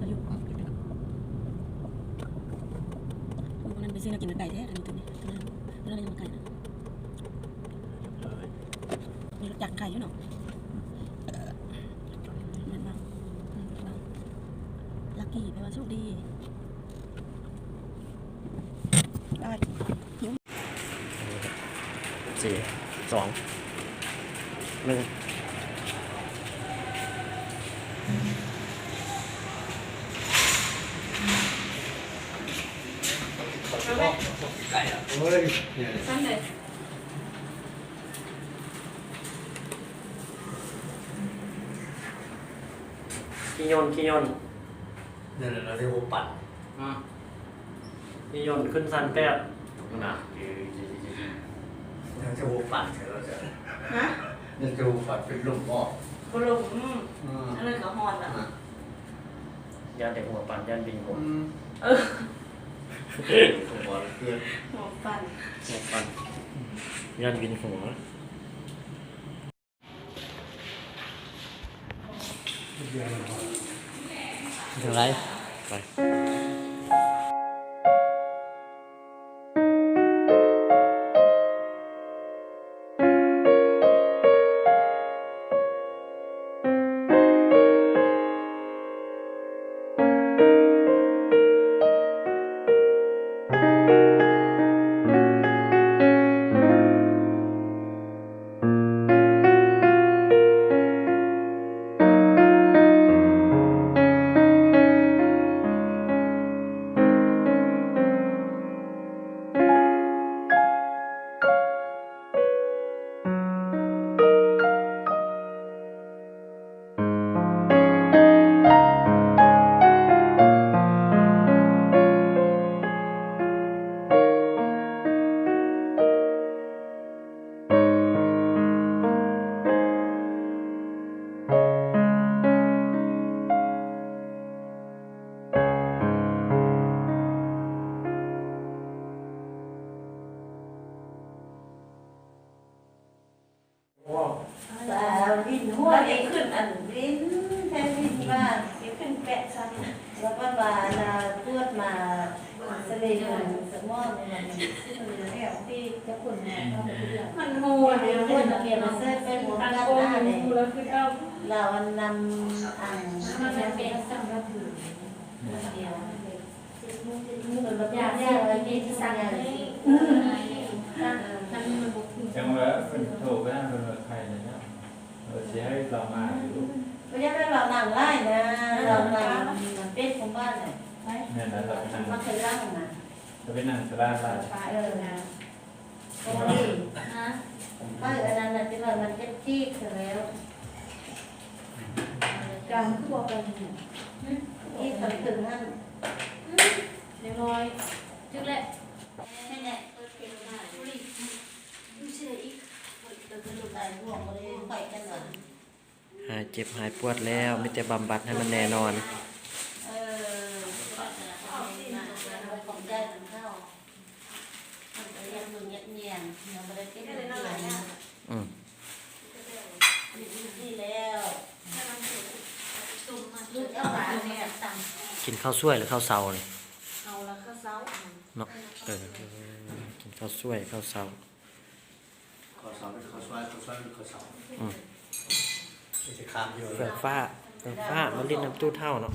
เราอยู่พวกนั้นไปซื้อกินไก่แท้ตัวนี้ตัวนั้นยังมาไก่นะมีรถจักรไก่อยู่เนาะนั่นบ้างลัคกี้แปลว่าโชคดีได้4 2 1โอ้ยสั้นเลยขี้ยนนี่แหละเราเรียกว่าปั่นขี้ยนขึ้นสันแป๊บนะเราจะว่าปั่นเราจะฮะนี่จะว่าปั่นเป็นลมออกกลมอันนั้นก็ฮอนอ่ะยานเด็กหัวปั่นยานบินผมผมบอกเพื่อนหัวปั่นยานบินหัวอะไรไปวินหัวเด็กขึ้นอันวินแทนวินว่าเด็กขึ้นแปะซันแล้วก็มาพูดมาเสลีมันสมองมันที่จะคุณมันโหดเลยคนเกี่ยวกับเส้นเป็นหัวกันหน้าเลยเรานำอ่างมันเป็นสังกัดถือเดียวเหมือนแบบยากอะไรที่สั่งอะไรจังหวะเป็นโถก็น่าเป็นใครเนี่ยเสียให้เรามาอยู่ไม่ใช่เราหนังไล่นะเราหนังเป็ดของบ้านเนี่ยเนี่ยนะเราเป็นนั่ง มันเคยร่างนะเราเป็นนั่งสลาไล่นะโอ้ยนะป้าอันนั้นน่ะที่ว่ามันจะจี้เสร็จแล้วกลางคือบอกอะไรเนี่ยจี้ถึงนั่นเรียบร้อยจุดแรกนี่แหละตัวเต็มมาดูดิดูสิอีกตัวกระดูกตายห่วงเลยไปกันหน่อยหายเจ็บหายปวดแล้วไม่แต่บำบัดให้มันแน่นอนของได้ของเข้ามันจะยังมึงเงียบๆยังไม่ได้เก็บเงินนี่แล้วลูกเจ้าหลานเนี่ยตัง กินข้าวสวยหรือข้าวเซาเลยเอาละข้าวเช้าเนาะกินข้าวสวยข้าวเซาข้าวสารเป็นข้าวสวยข้าวสวยเป็นข้าวสารจะข้ามเยอะเฟื่องฟ้ามาเล่นน้ำตู้เท่าเนาะ